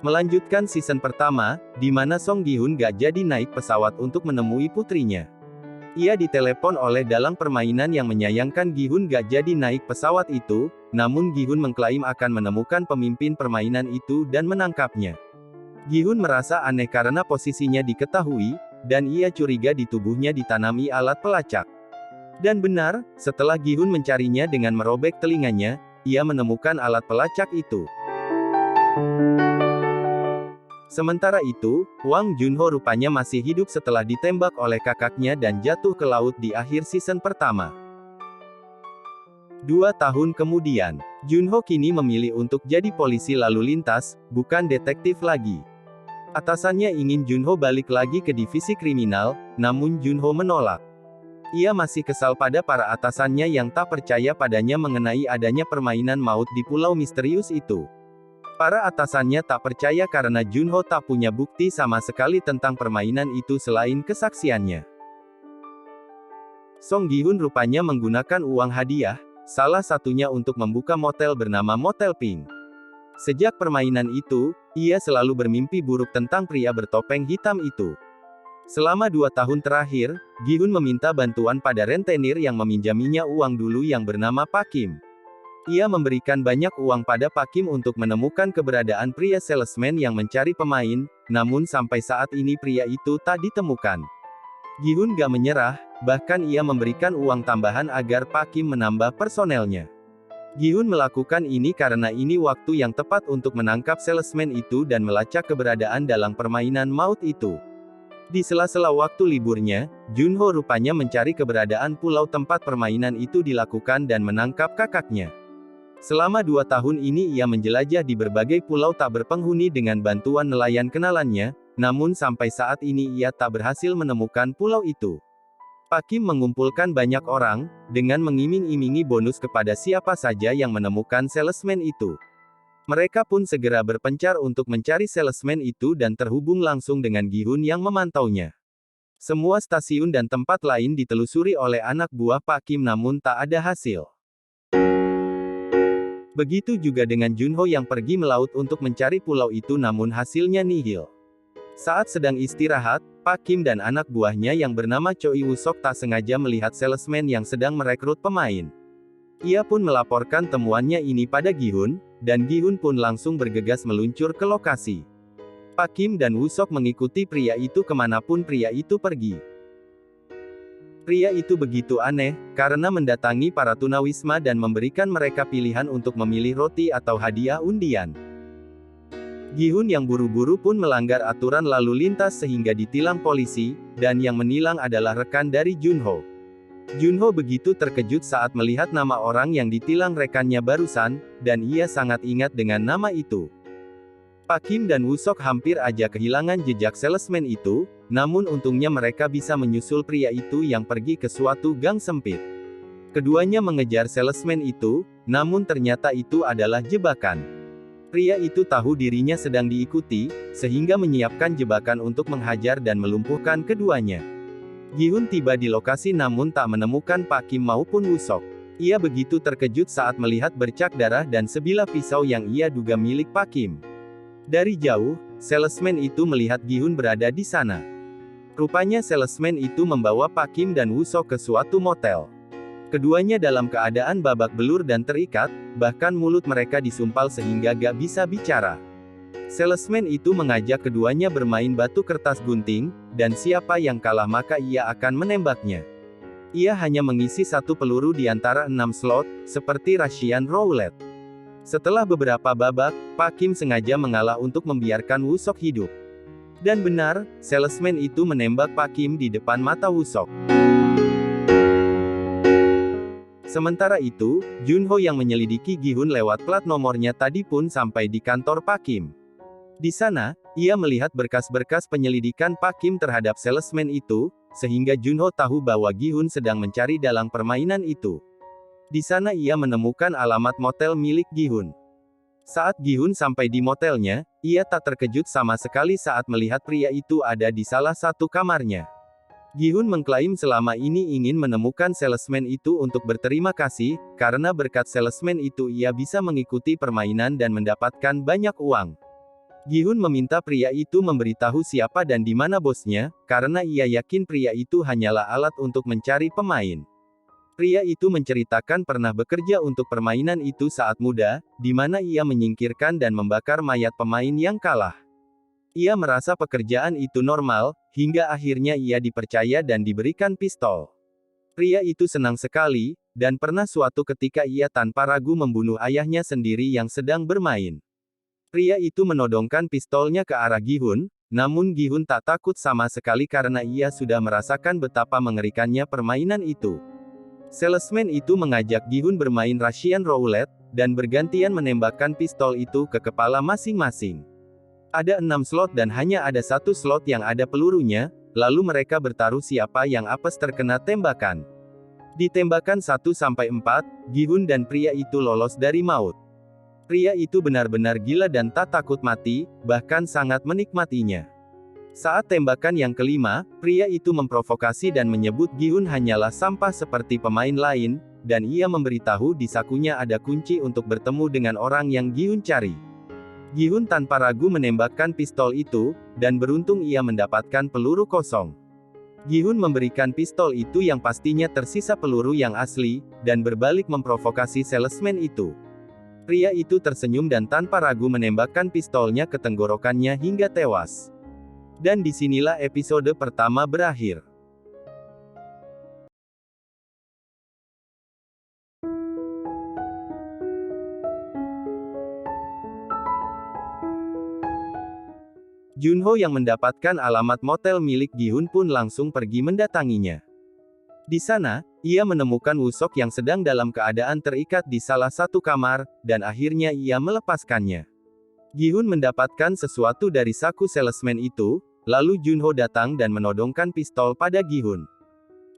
Melanjutkan season pertama, di mana Song Gi-hun gak jadi naik pesawat untuk menemui putrinya. Ia ditelepon oleh dalang permainan yang menyayangkan Gi-hun gak jadi naik pesawat itu, namun Gi-hun mengklaim akan menemukan pemimpin permainan itu dan menangkapnya. Gi-hun merasa aneh karena posisinya diketahui, dan ia curiga di tubuhnya ditanami alat pelacak. Dan benar, setelah Gi-hun mencarinya dengan merobek telinganya, ia menemukan alat pelacak itu. Sementara itu, Hwang Junho rupanya masih hidup setelah ditembak oleh kakaknya dan jatuh ke laut di akhir season pertama. 2 tahun kemudian, Junho kini memilih untuk jadi polisi lalu lintas, bukan detektif lagi. Atasannya ingin Junho balik lagi ke divisi kriminal, namun Junho menolak. Ia masih kesal pada para atasannya yang tak percaya padanya mengenai adanya permainan maut di pulau misterius itu. Para atasannya tak percaya karena Junho tak punya bukti sama sekali tentang permainan itu selain kesaksiannya. Song Gi-hun rupanya menggunakan uang hadiah, salah satunya untuk membuka motel bernama Motel Pink. Sejak permainan itu, ia selalu bermimpi buruk tentang pria bertopeng hitam itu. Selama 2 tahun terakhir, Gi-hun meminta bantuan pada rentenir yang meminjaminya uang dulu yang bernama Pak Kim. Ia memberikan banyak uang pada Pak Kim untuk menemukan keberadaan pria salesman yang mencari pemain, namun sampai saat ini pria itu tak ditemukan. Gi-hun gak menyerah, bahkan ia memberikan uang tambahan agar Pak Kim menambah personelnya. Gi-hun melakukan ini karena ini waktu yang tepat untuk menangkap salesman itu dan melacak keberadaan dalam permainan maut itu. Di sela-sela waktu liburnya, Junho rupanya mencari keberadaan pulau tempat permainan itu dilakukan dan menangkap kakaknya. Selama 2 tahun ini ia menjelajah di berbagai pulau tak berpenghuni dengan bantuan nelayan kenalannya, namun sampai saat ini ia tak berhasil menemukan pulau itu. Pak Kim mengumpulkan banyak orang, dengan mengiming-imingi bonus kepada siapa saja yang menemukan salesman itu. Mereka pun segera berpencar untuk mencari salesman itu dan terhubung langsung dengan Gi-hun yang memantaunya. Semua stasiun dan tempat lain ditelusuri oleh anak buah Pak Kim namun tak ada hasil. Begitu juga dengan Junho yang pergi melaut untuk mencari pulau itu namun hasilnya nihil. Saat sedang istirahat, Pak Kim dan anak buahnya yang bernama Choi Woo-sok tak sengaja melihat salesman yang sedang merekrut pemain. Ia pun melaporkan temuannya ini pada Gi-hun, dan Gi-hun pun langsung bergegas meluncur ke lokasi. Pak Kim dan Woo-sok mengikuti pria itu kemanapun pria itu pergi. Pria itu begitu aneh, karena mendatangi para tunawisma dan memberikan mereka pilihan untuk memilih roti atau hadiah undian. Gi-hun yang buru-buru pun melanggar aturan lalu lintas sehingga ditilang polisi, dan yang menilang adalah rekan dari Junho. Junho begitu terkejut saat melihat nama orang yang ditilang rekannya barusan, dan ia sangat ingat dengan nama itu. Pak Kim dan Woo-sok hampir aja kehilangan jejak salesman itu, namun untungnya mereka bisa menyusul pria itu yang pergi ke suatu gang sempit. Keduanya mengejar salesman itu, namun ternyata itu adalah jebakan. Pria itu tahu dirinya sedang diikuti, sehingga menyiapkan jebakan untuk menghajar dan melumpuhkan keduanya. Gi-hun tiba di lokasi namun tak menemukan Pak Kim maupun Woo-sok. Ia begitu terkejut saat melihat bercak darah dan sebilah pisau yang ia duga milik Pak Kim. Dari jauh, salesman itu melihat Gi-hun berada di sana. Rupanya salesman itu membawa Pak Kim dan Woo-sok ke suatu motel. Keduanya dalam keadaan babak belur dan terikat, bahkan mulut mereka disumpal sehingga gak bisa bicara. Salesman itu mengajak keduanya bermain batu kertas gunting, dan siapa yang kalah maka ia akan menembaknya. Ia hanya mengisi 1 peluru di antara 6 slot, seperti Russian roulette. Setelah beberapa babak, Pak Kim sengaja mengalah untuk membiarkan Woo-sok hidup. Dan benar, salesman itu menembak Pak Kim di depan mata Woo-sok. Sementara itu, Junho yang menyelidiki Gi-hun lewat plat nomornya tadi pun sampai di kantor Pak Kim. Di sana, ia melihat berkas-berkas penyelidikan Pak Kim terhadap salesman itu, sehingga Junho tahu bahwa Gi-hun sedang mencari dalang permainan itu. Di sana ia menemukan alamat motel milik Gi-hun. Saat Gi-hun sampai di motelnya, ia tak terkejut sama sekali saat melihat pria itu ada di salah satu kamarnya. Gi-hun mengklaim selama ini ingin menemukan salesman itu untuk berterima kasih, karena berkat salesman itu ia bisa mengikuti permainan dan mendapatkan banyak uang. Gi-hun meminta pria itu memberitahu siapa dan di mana bosnya, karena ia yakin pria itu hanyalah alat untuk mencari pemain. Pria itu menceritakan pernah bekerja untuk permainan itu saat muda, di mana ia menyingkirkan dan membakar mayat pemain yang kalah. Ia merasa pekerjaan itu normal, hingga akhirnya ia dipercaya dan diberikan pistol. Pria itu senang sekali, dan pernah suatu ketika ia tanpa ragu membunuh ayahnya sendiri yang sedang bermain. Pria itu menodongkan pistolnya ke arah Gi-hun, namun Gi-hun tak takut sama sekali karena ia sudah merasakan betapa mengerikannya permainan itu. Salesman itu mengajak Gi-hun bermain Russian Roulette, dan bergantian menembakkan pistol itu ke kepala masing-masing. Ada 6 slot dan hanya ada 1 slot yang ada pelurunya, lalu mereka bertaruh siapa yang apes terkena tembakan. Di tembakan 1-4, Gi-hun dan pria itu lolos dari maut. Pria itu benar-benar gila dan tak takut mati, bahkan sangat menikmatinya. Saat tembakan yang kelima, pria itu memprovokasi dan menyebut Gi-hun hanyalah sampah seperti pemain lain, dan ia memberitahu di sakunya ada kunci untuk bertemu dengan orang yang Gi-hun cari. Gi-hun tanpa ragu menembakkan pistol itu, dan beruntung ia mendapatkan peluru kosong. Gi-hun memberikan pistol itu yang pastinya tersisa peluru yang asli, dan berbalik memprovokasi salesman itu. Pria itu tersenyum dan tanpa ragu menembakkan pistolnya ke tenggorokannya hingga tewas. Dan disinilah episode pertama berakhir. Junho yang mendapatkan alamat motel milik Gi-hun pun langsung pergi mendatanginya. Di sana, ia menemukan Woo-sok yang sedang dalam keadaan terikat di salah satu kamar, dan akhirnya ia melepaskannya. Gi-hun mendapatkan sesuatu dari saku salesman itu, lalu Junho datang dan menodongkan pistol pada Gi-hun.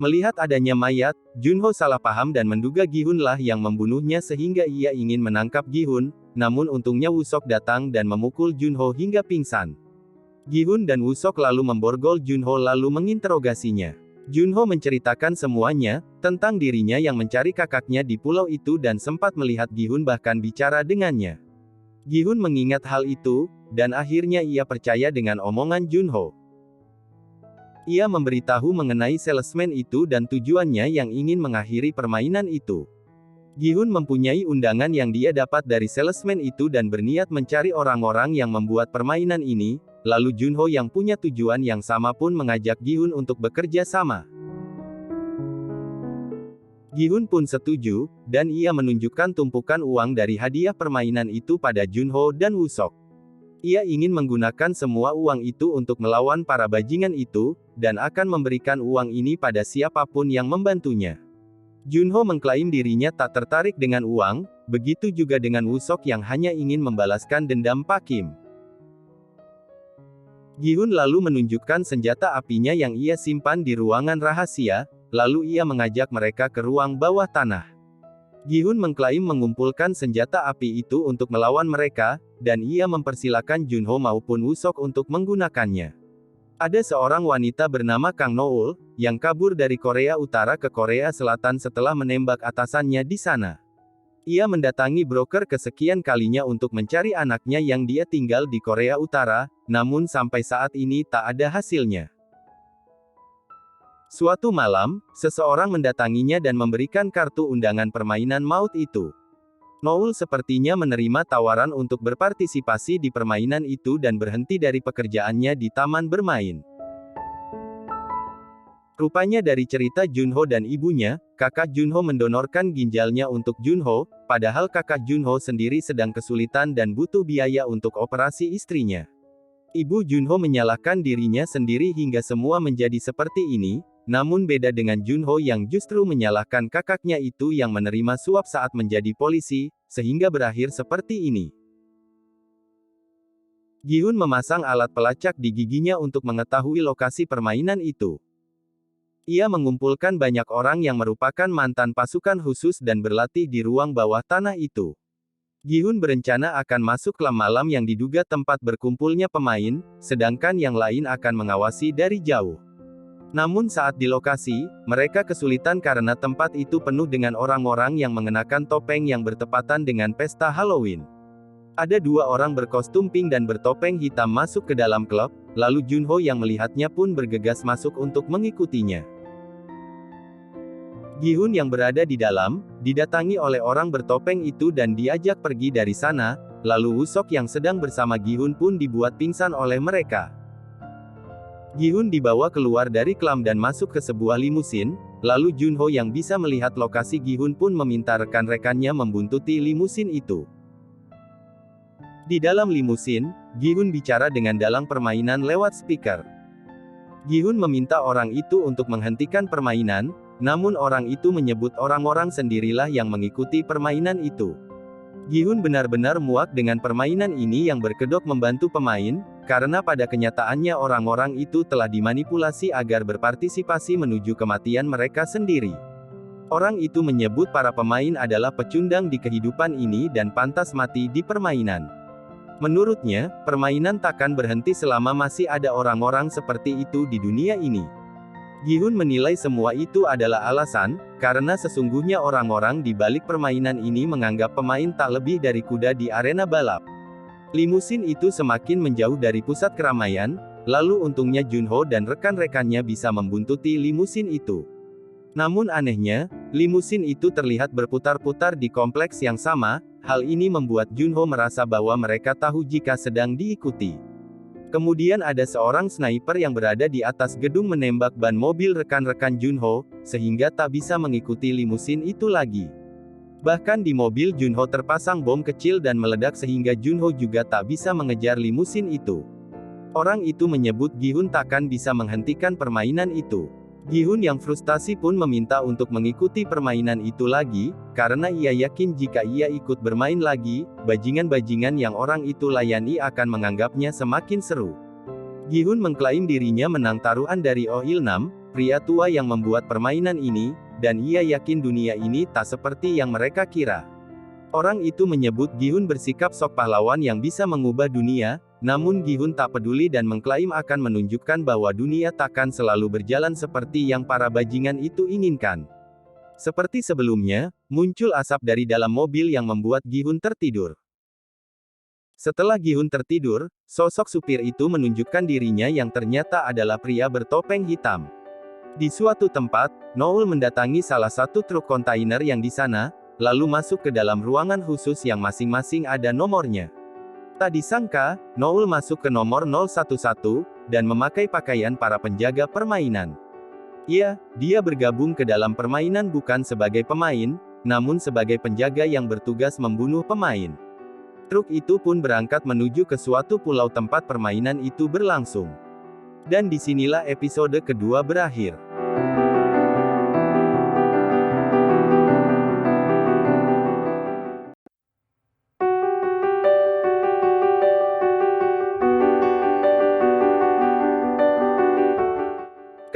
Melihat adanya mayat, Junho salah paham dan menduga Gi-hun lah yang membunuhnya sehingga ia ingin menangkap Gi-hun, namun untungnya Woo-sok datang dan memukul Junho hingga pingsan. Gi-hun dan Woo-sok lalu memborgol Junho lalu menginterogasinya. Junho menceritakan semuanya, tentang dirinya yang mencari kakaknya di pulau itu dan sempat melihat Gi-hun bahkan bicara dengannya. Gi-hun mengingat hal itu, dan akhirnya ia percaya dengan omongan Junho. Ia memberitahu mengenai salesman itu dan tujuannya yang ingin mengakhiri permainan itu. Gi-hun mempunyai undangan yang dia dapat dari salesman itu dan berniat mencari orang-orang yang membuat permainan ini, lalu Junho yang punya tujuan yang sama pun mengajak Gi-hun untuk bekerja sama. Gi-hun pun setuju, dan ia menunjukkan tumpukan uang dari hadiah permainan itu pada Junho dan Woo-sok. Ia ingin menggunakan semua uang itu untuk melawan para bajingan itu, dan akan memberikan uang ini pada siapapun yang membantunya. Junho mengklaim dirinya tak tertarik dengan uang, begitu juga dengan Woo-sok yang hanya ingin membalaskan dendam Pak Kim. Gi-hun lalu menunjukkan senjata apinya yang ia simpan di ruangan rahasia, lalu ia mengajak mereka ke ruang bawah tanah. Gi-hun mengklaim mengumpulkan senjata api itu untuk melawan mereka, dan ia mempersilakan Junho maupun Woo-sok untuk menggunakannya. Ada seorang wanita bernama Kang Noul, yang kabur dari Korea Utara ke Korea Selatan setelah menembak atasannya di sana. Ia mendatangi broker kesekian kalinya untuk mencari anaknya yang dia tinggal di Korea Utara, namun sampai saat ini tak ada hasilnya. Suatu malam, seseorang mendatanginya dan memberikan kartu undangan permainan maut itu. Noul sepertinya menerima tawaran untuk berpartisipasi di permainan itu dan berhenti dari pekerjaannya di taman bermain. Rupanya dari cerita Junho dan ibunya, kakak Junho mendonorkan ginjalnya untuk Junho, padahal kakak Junho sendiri sedang kesulitan dan butuh biaya untuk operasi istrinya. Ibu Junho menyalahkan dirinya sendiri hingga semua menjadi seperti ini, namun beda dengan Junho yang justru menyalahkan kakaknya itu yang menerima suap saat menjadi polisi, sehingga berakhir seperti ini. Gi-hun memasang alat pelacak di giginya untuk mengetahui lokasi permainan itu. Ia mengumpulkan banyak orang yang merupakan mantan pasukan khusus dan berlatih di ruang bawah tanah itu. Gi-hun berencana akan masuk klub malam yang diduga tempat berkumpulnya pemain, sedangkan yang lain akan mengawasi dari jauh. Namun saat di lokasi, mereka kesulitan karena tempat itu penuh dengan orang-orang yang mengenakan topeng yang bertepatan dengan pesta Halloween. Ada dua orang berkostum pink dan bertopeng hitam masuk ke dalam klub, lalu Junho yang melihatnya pun bergegas masuk untuk mengikutinya. Gi-hun yang berada di dalam, didatangi oleh orang bertopeng itu dan diajak pergi dari sana, lalu Woo-sok yang sedang bersama Gi-hun pun dibuat pingsan oleh mereka. Gi-hun dibawa keluar dari klub dan masuk ke sebuah limusin, lalu Junho yang bisa melihat lokasi Gi-hun pun meminta rekan-rekannya membuntuti limusin itu. Di dalam limusin, Gi-hun bicara dengan dalang permainan lewat speaker. Gi-hun meminta orang itu untuk menghentikan permainan, namun orang itu menyebut orang-orang sendirilah yang mengikuti permainan itu. Gi-hun benar-benar muak dengan permainan ini yang berkedok membantu pemain, karena pada kenyataannya orang-orang itu telah dimanipulasi agar berpartisipasi menuju kematian mereka sendiri. Orang itu menyebut para pemain adalah pecundang di kehidupan ini dan pantas mati di permainan. Menurutnya, permainan takkan berhenti selama masih ada orang-orang seperti itu di dunia ini. Gi-hun menilai semua itu adalah alasan, karena sesungguhnya orang-orang di balik permainan ini menganggap pemain tak lebih dari kuda di arena balap. Limusin itu semakin menjauh dari pusat keramaian, lalu untungnya Junho dan rekan-rekannya bisa membuntuti limusin itu. Namun anehnya, limusin itu terlihat berputar-putar di kompleks yang sama. Hal ini membuat Junho merasa bahwa mereka tahu jika sedang diikuti. Kemudian ada seorang sniper yang berada di atas gedung menembak ban mobil rekan-rekan Junho, sehingga tak bisa mengikuti limusin itu lagi. Bahkan di mobil Junho terpasang bom kecil dan meledak sehingga Junho juga tak bisa mengejar limusin itu. Orang itu menyebut Gi-hun takkan bisa menghentikan permainan itu. Gi-hun yang frustasi pun meminta untuk mengikuti permainan itu lagi, karena ia yakin jika ia ikut bermain lagi, bajingan-bajingan yang orang itu layani akan menganggapnya semakin seru. Gi-hun mengklaim dirinya menang taruhan dari Oh Il-nam, pria tua yang membuat permainan ini, dan ia yakin dunia ini tak seperti yang mereka kira. Orang itu menyebut Gi-hun bersikap sok pahlawan yang bisa mengubah dunia, namun Gi-hun tak peduli dan mengklaim akan menunjukkan bahwa dunia takkan selalu berjalan seperti yang para bajingan itu inginkan. Seperti sebelumnya, muncul asap dari dalam mobil yang membuat Gi-hun tertidur. Setelah Gi-hun tertidur, sosok supir itu menunjukkan dirinya yang ternyata adalah pria bertopeng hitam. Di suatu tempat, Noul mendatangi salah satu truk kontainer yang di sana, lalu masuk ke dalam ruangan khusus yang masing-masing ada nomornya. Tak disangka, Noul masuk ke nomor 011, dan memakai pakaian para penjaga permainan. Iya, dia bergabung ke dalam permainan bukan sebagai pemain, namun sebagai penjaga yang bertugas membunuh pemain. Truk itu pun berangkat menuju ke suatu pulau tempat permainan itu berlangsung. Dan disinilah episode kedua berakhir.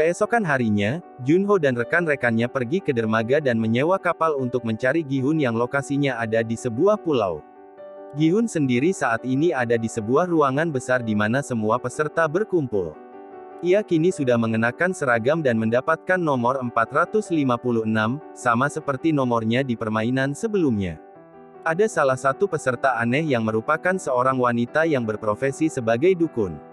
Keesokan harinya, Junho dan rekan-rekannya pergi ke dermaga dan menyewa kapal untuk mencari Gi-hun yang lokasinya ada di sebuah pulau. Gi-hun sendiri saat ini ada di sebuah ruangan besar di mana semua peserta berkumpul. Ia kini sudah mengenakan seragam dan mendapatkan nomor 456, sama seperti nomornya di permainan sebelumnya. Ada salah satu peserta aneh yang merupakan seorang wanita yang berprofesi sebagai dukun.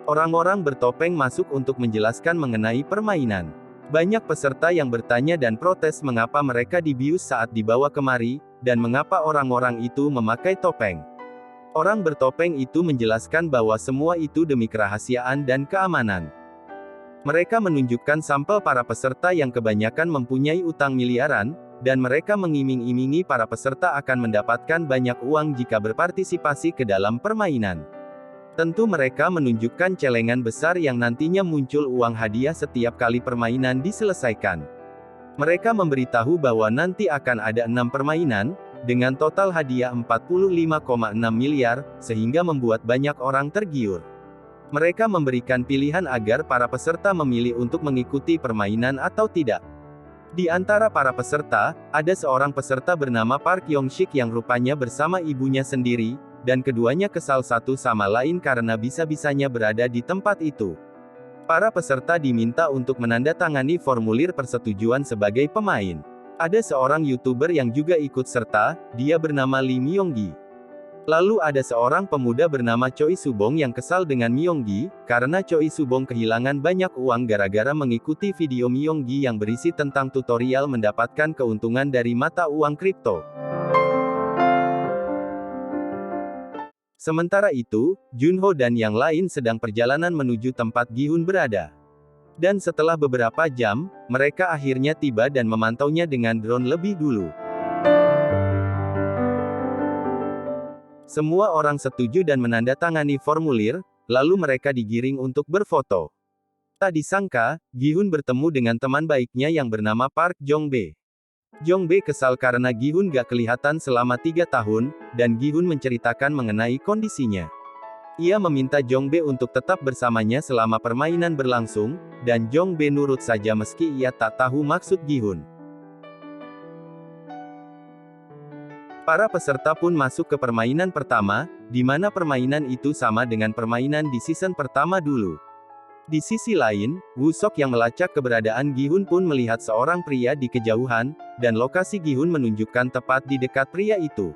Orang-orang bertopeng masuk untuk menjelaskan mengenai permainan. Banyak peserta yang bertanya dan protes mengapa mereka dibius saat dibawa kemari, dan mengapa orang-orang itu memakai topeng. Orang bertopeng itu menjelaskan bahwa semua itu demi kerahasiaan dan keamanan. Mereka menunjukkan sampel para peserta yang kebanyakan mempunyai utang miliaran, dan mereka mengiming-imingi para peserta akan mendapatkan banyak uang jika berpartisipasi ke dalam permainan. Tentu mereka menunjukkan celengan besar yang nantinya muncul uang hadiah setiap kali permainan diselesaikan. Mereka memberitahu bahwa nanti akan ada 6 permainan, dengan total hadiah 45,6 miliar, sehingga membuat banyak orang tergiur. Mereka memberikan pilihan agar para peserta memilih untuk mengikuti permainan atau tidak. Di antara para peserta, ada seorang peserta bernama Park Yong-sik yang rupanya bersama ibunya sendiri, dan keduanya kesal satu sama lain karena bisa-bisanya berada di tempat itu. Para peserta diminta untuk menandatangani formulir persetujuan sebagai pemain. Ada seorang YouTuber yang juga ikut serta, dia bernama Lee Myung-gi. Lalu ada seorang pemuda bernama Choi Subong yang kesal dengan Myonggi, karena Choi Subong kehilangan banyak uang gara-gara mengikuti video Myonggi yang berisi tentang tutorial mendapatkan keuntungan dari mata uang kripto. Sementara itu, Junho dan yang lain sedang perjalanan menuju tempat Gi-hun berada. Dan setelah beberapa jam, mereka akhirnya tiba dan memantaunya dengan drone lebih dulu. Semua orang setuju dan menandatangani formulir, lalu mereka digiring untuk berfoto. Tak disangka, Gi-hun bertemu dengan teman baiknya yang bernama Park Jong-bae. Jong-bae kesal karena Gi-hun gak kelihatan selama 3 tahun, dan Gi-hun menceritakan mengenai kondisinya. Ia meminta Jong-bae untuk tetap bersamanya selama permainan berlangsung, dan Jong-bae nurut saja meski ia tak tahu maksud Gi-hun. Para peserta pun masuk ke permainan pertama, di mana permainan itu sama dengan permainan di season pertama dulu. Di sisi lain, Woo-seok yang melacak keberadaan Gi-hun pun melihat seorang pria di kejauhan, dan lokasi Gi-hun menunjukkan tepat di dekat pria itu.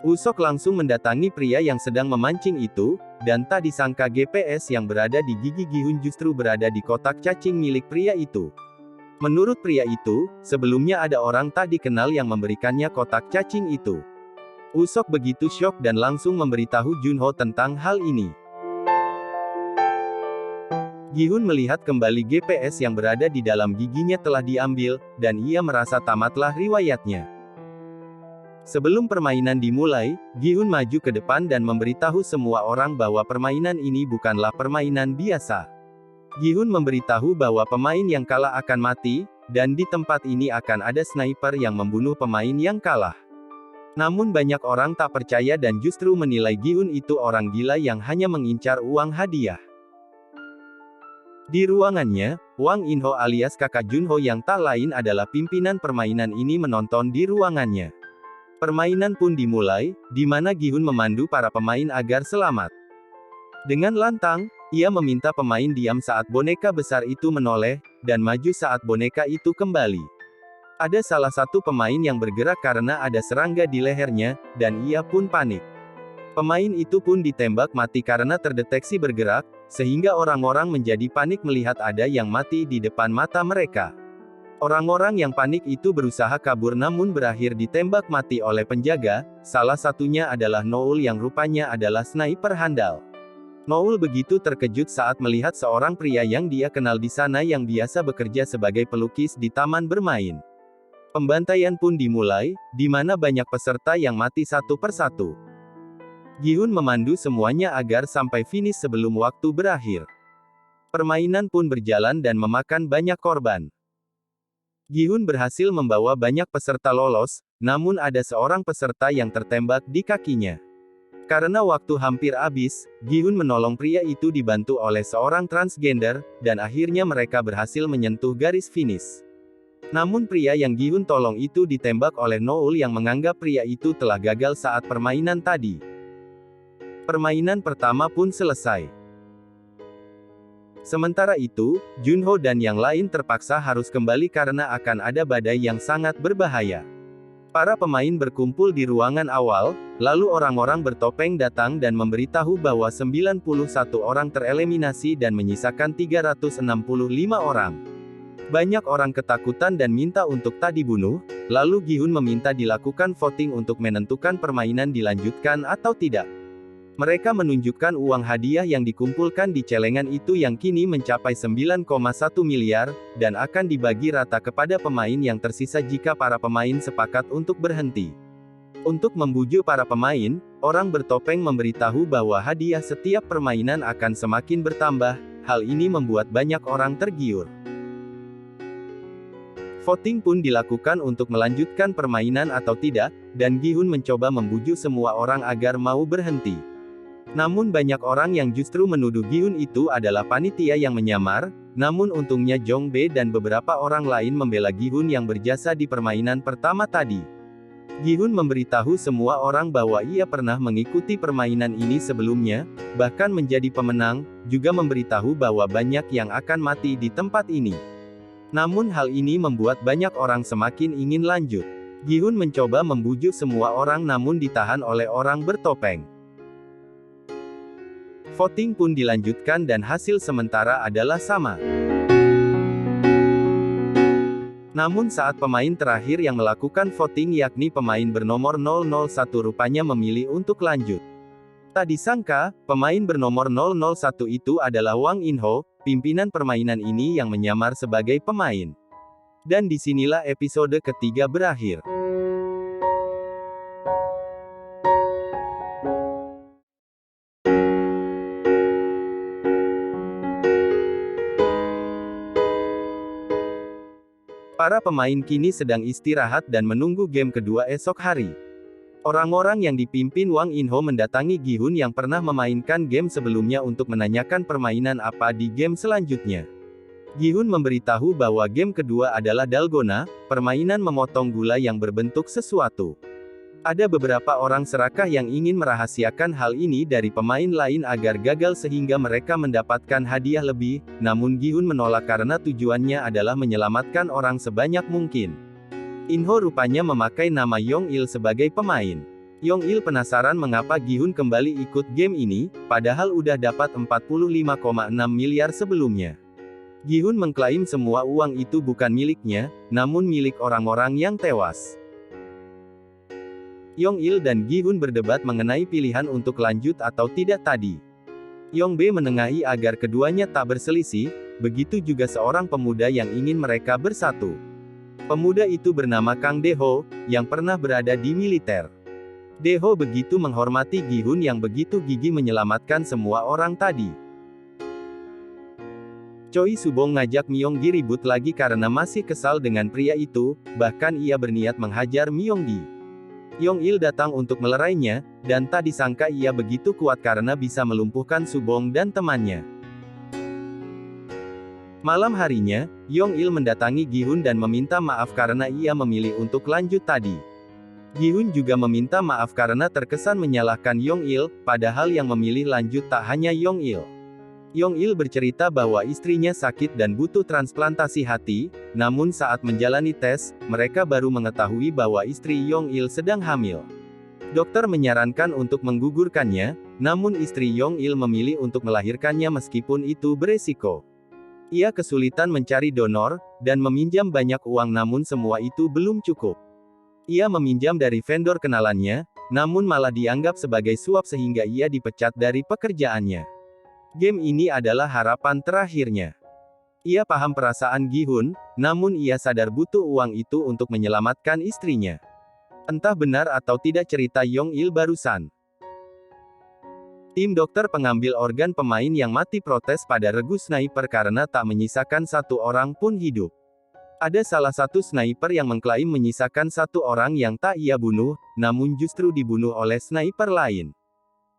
Woo-seok langsung mendatangi pria yang sedang memancing itu, dan tak disangka GPS yang berada di gigi Gi-hun justru berada di kotak cacing milik pria itu. Menurut pria itu, sebelumnya ada orang tak dikenal yang memberikannya kotak cacing itu. Woo-seok begitu syok dan langsung memberitahu Junho tentang hal ini. Gi-hun melihat kembali GPS yang berada di dalam giginya telah diambil, dan ia merasa tamatlah riwayatnya. Sebelum permainan dimulai, Gi-hun maju ke depan dan memberitahu semua orang bahwa permainan ini bukanlah permainan biasa. Gi-hun memberitahu bahwa pemain yang kalah akan mati, dan di tempat ini akan ada sniper yang membunuh pemain yang kalah. Namun banyak orang tak percaya dan justru menilai Gi-hun itu orang gila yang hanya mengincar uang hadiah. Di ruangannya, Wang In-ho alias kakak Junho yang tak lain adalah pimpinan permainan ini menonton di ruangannya. Permainan pun dimulai, di mana Gi-hun memandu para pemain agar selamat. Dengan lantang, ia meminta pemain diam saat boneka besar itu menoleh, dan maju saat boneka itu kembali. Ada salah satu pemain yang bergerak karena ada serangga di lehernya, dan ia pun panik. Pemain itu pun ditembak mati karena terdeteksi bergerak, sehingga orang-orang menjadi panik melihat ada yang mati di depan mata mereka. Orang-orang yang panik itu berusaha kabur namun berakhir ditembak mati oleh penjaga, salah satunya adalah Noul yang rupanya adalah sniper handal. Noul begitu terkejut saat melihat seorang pria yang dia kenal di sana yang biasa bekerja sebagai pelukis di taman bermain. Pembantaian pun dimulai, di mana banyak peserta yang mati satu persatu. Gi-hun memandu semuanya agar sampai finish sebelum waktu berakhir. Permainan pun berjalan dan memakan banyak korban. Gi-hun berhasil membawa banyak peserta lolos, namun ada seorang peserta yang tertembak di kakinya. Karena waktu hampir habis, Gi-hun menolong pria itu dibantu oleh seorang transgender, dan akhirnya mereka berhasil menyentuh garis finish. Namun pria yang Gi-hun tolong itu ditembak oleh Noul yang menganggap pria itu telah gagal saat permainan tadi. Permainan pertama pun selesai. Sementara itu, Junho dan yang lain terpaksa harus kembali karena akan ada badai yang sangat berbahaya. Para pemain berkumpul di ruangan awal, lalu orang-orang bertopeng datang dan memberitahu bahwa 91 orang tereliminasi dan menyisakan 365 orang. Banyak orang ketakutan dan minta untuk tak dibunuh, lalu Gi-hun meminta dilakukan voting untuk menentukan permainan dilanjutkan atau tidak. Mereka menunjukkan uang hadiah yang dikumpulkan di celengan itu yang kini mencapai 9,1 miliar, dan akan dibagi rata kepada pemain yang tersisa jika para pemain sepakat untuk berhenti. Untuk membujuk para pemain, orang bertopeng memberitahu bahwa hadiah setiap permainan akan semakin bertambah, hal ini membuat banyak orang tergiur. Voting pun dilakukan untuk melanjutkan permainan atau tidak, dan Gi-hun mencoba membujuk semua orang agar mau berhenti. Namun banyak orang yang justru menuduh Gi-hun itu adalah panitia yang menyamar, namun untungnya Jong-bae dan beberapa orang lain membela Gi-hun yang berjasa di permainan pertama tadi. Gi-hun memberitahu semua orang bahwa ia pernah mengikuti permainan ini sebelumnya, bahkan menjadi pemenang, juga memberitahu bahwa banyak yang akan mati di tempat ini. Namun hal ini membuat banyak orang semakin ingin lanjut. Gi-hun mencoba membujuk semua orang namun ditahan oleh orang bertopeng. Voting pun dilanjutkan dan hasil sementara adalah sama. Namun saat pemain terakhir yang melakukan voting yakni pemain bernomor 001 rupanya memilih untuk lanjut. Tak disangka, pemain bernomor 001 itu adalah Wang In-ho, pimpinan permainan ini yang menyamar sebagai pemain. Dan disinilah episode ketiga berakhir. Para pemain kini sedang istirahat dan menunggu game kedua esok hari. Orang-orang yang dipimpin Wang In-ho mendatangi Gi-hun yang pernah memainkan game sebelumnya untuk menanyakan permainan apa di game selanjutnya. Gi-hun memberitahu bahwa game kedua adalah dalgona, permainan memotong gula yang berbentuk sesuatu. Ada beberapa orang serakah yang ingin merahasiakan hal ini dari pemain lain agar gagal sehingga mereka mendapatkan hadiah lebih, namun Gi-hun menolak karena tujuannya adalah menyelamatkan orang sebanyak mungkin. In-ho rupanya memakai nama Yong-il sebagai pemain. Yong-il penasaran mengapa Gi-hun kembali ikut game ini, padahal udah dapat 45,6 miliar sebelumnya. Gi-hun mengklaim semua uang itu bukan miliknya, namun milik orang-orang yang tewas. Yong-il dan Gi-hun berdebat mengenai pilihan untuk lanjut atau tidak tadi. Yong-bae menengahi agar keduanya tak berselisih, begitu juga seorang pemuda yang ingin mereka bersatu. Pemuda itu bernama Kang De-ho, yang pernah berada di militer. De-ho begitu menghormati Gi-hun yang begitu gigih menyelamatkan semua orang tadi. Choi Subong ngajak Myung-gi ribut lagi karena masih kesal dengan pria itu, bahkan ia berniat menghajar Myung-gi. Yong-il datang untuk melerainya, dan tak disangka ia begitu kuat karena bisa melumpuhkan Subong dan temannya. Malam harinya, Yong-il mendatangi Gi-hun dan meminta maaf karena ia memilih untuk lanjut tadi. Gi-hun juga meminta maaf karena terkesan menyalahkan Yong-il, padahal yang memilih lanjut tak hanya Yong-il. Yong-il bercerita bahwa istrinya sakit dan butuh transplantasi hati, namun saat menjalani tes, mereka baru mengetahui bahwa istri Yong-il sedang hamil. Dokter menyarankan untuk menggugurkannya, namun istri Yong-il memilih untuk melahirkannya meskipun itu beresiko. Ia kesulitan mencari donor, dan meminjam banyak uang namun semua itu belum cukup. Ia meminjam dari vendor kenalannya, namun malah dianggap sebagai suap sehingga ia dipecat dari pekerjaannya. Game ini adalah harapan terakhirnya. Ia paham perasaan Gi-hun, namun ia sadar butuh uang itu untuk menyelamatkan istrinya. Entah benar atau tidak cerita Yong-il barusan. Tim dokter pengambil organ pemain yang mati protes pada regu sniper karena tak menyisakan satu orang pun hidup. Ada salah satu sniper yang mengklaim menyisakan satu orang yang tak ia bunuh, namun justru dibunuh oleh sniper lain.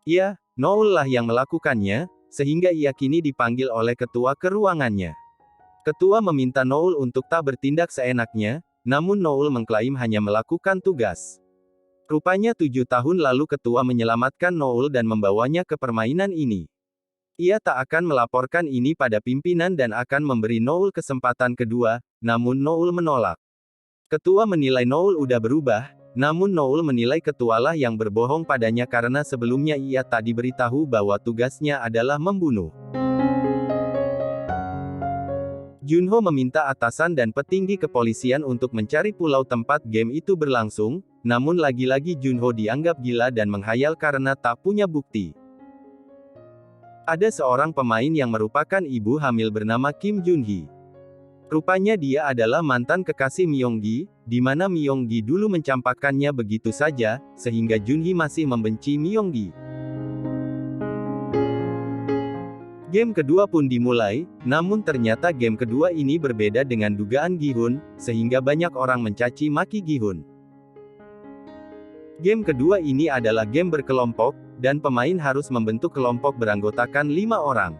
Ya, Noul lah yang melakukannya, sehingga ia kini dipanggil oleh ketua ke ruangannya. Ketua meminta Noul untuk tak bertindak seenaknya, namun Noul mengklaim hanya melakukan tugas. Rupanya 7 tahun lalu ketua menyelamatkan Noul dan membawanya ke permainan ini. Ia tak akan melaporkan ini pada pimpinan dan akan memberi Noul kesempatan kedua, namun Noul menolak. Ketua menilai Noul udah berubah, namun Noul menilai ketualah yang berbohong padanya karena sebelumnya ia tak diberitahu bahwa tugasnya adalah membunuh. Junho meminta atasan dan petinggi kepolisian untuk mencari pulau tempat game itu berlangsung, namun lagi-lagi Junho dianggap gila dan menghayal karena tak punya bukti. Ada seorang pemain yang merupakan ibu hamil bernama Kim Junhee. Rupanya dia adalah mantan kekasih Myung-gi, di mana Myung-gi dulu mencampakkannya begitu saja, sehingga Junhee masih membenci Myung-gi. Game kedua pun dimulai, namun ternyata game kedua ini berbeda dengan dugaan Gi-hun, sehingga banyak orang mencaci maki Gi-hun. Game kedua ini adalah game berkelompok, dan pemain harus membentuk kelompok beranggotakan 5 orang.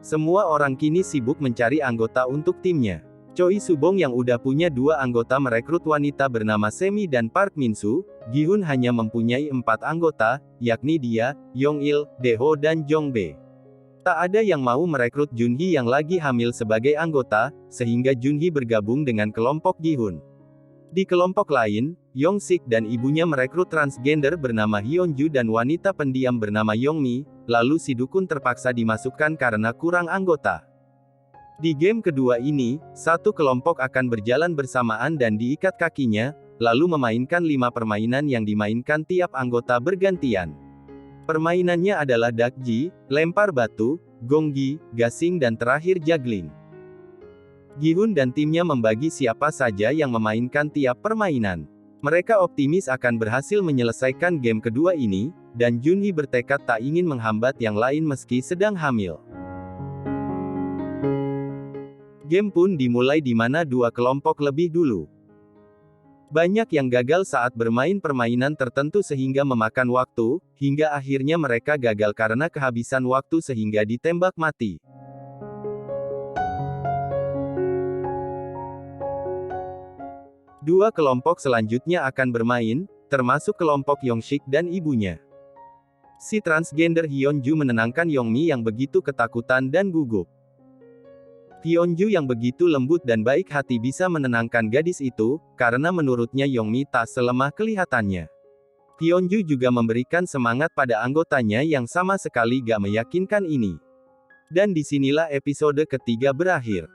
Semua orang kini sibuk mencari anggota untuk timnya. Choi Subong yang udah punya 2 anggota merekrut wanita bernama Semi dan Park Min-soo, Gi-hun hanya mempunyai 4 anggota, yakni dia, Yong-il, De-ho dan Jong-bae. Tak ada yang mau merekrut Junhee yang lagi hamil sebagai anggota, sehingga Junhee bergabung dengan kelompok Gi-hun. Di kelompok lain, Yong-sik dan ibunya merekrut transgender bernama Hyunju dan wanita pendiam bernama Yongmi, lalu si dukun terpaksa dimasukkan karena kurang anggota. Di game kedua ini, satu kelompok akan berjalan bersamaan dan diikat kakinya, lalu memainkan 5 permainan yang dimainkan tiap anggota bergantian. Permainannya adalah dakji, lempar batu, gonggi, gasing dan terakhir juggling. Gi-hun dan timnya membagi siapa saja yang memainkan tiap permainan. Mereka optimis akan berhasil menyelesaikan game kedua ini, dan Junhee bertekad tak ingin menghambat yang lain meski sedang hamil. Game pun dimulai di mana dua kelompok lebih dulu. Banyak yang gagal saat bermain permainan tertentu sehingga memakan waktu, hingga akhirnya mereka gagal karena kehabisan waktu sehingga ditembak mati. Dua kelompok selanjutnya akan bermain, termasuk kelompok Yong-sik dan ibunya. Si transgender Hyunju menenangkan Yongmi yang begitu ketakutan dan gugup. Hyunju yang begitu lembut dan baik hati bisa menenangkan gadis itu, karena menurutnya Yongmi tak selemah kelihatannya. Hyunju juga memberikan semangat pada anggotanya yang sama sekali gak meyakinkan ini. Dan disinilah episode ketiga berakhir.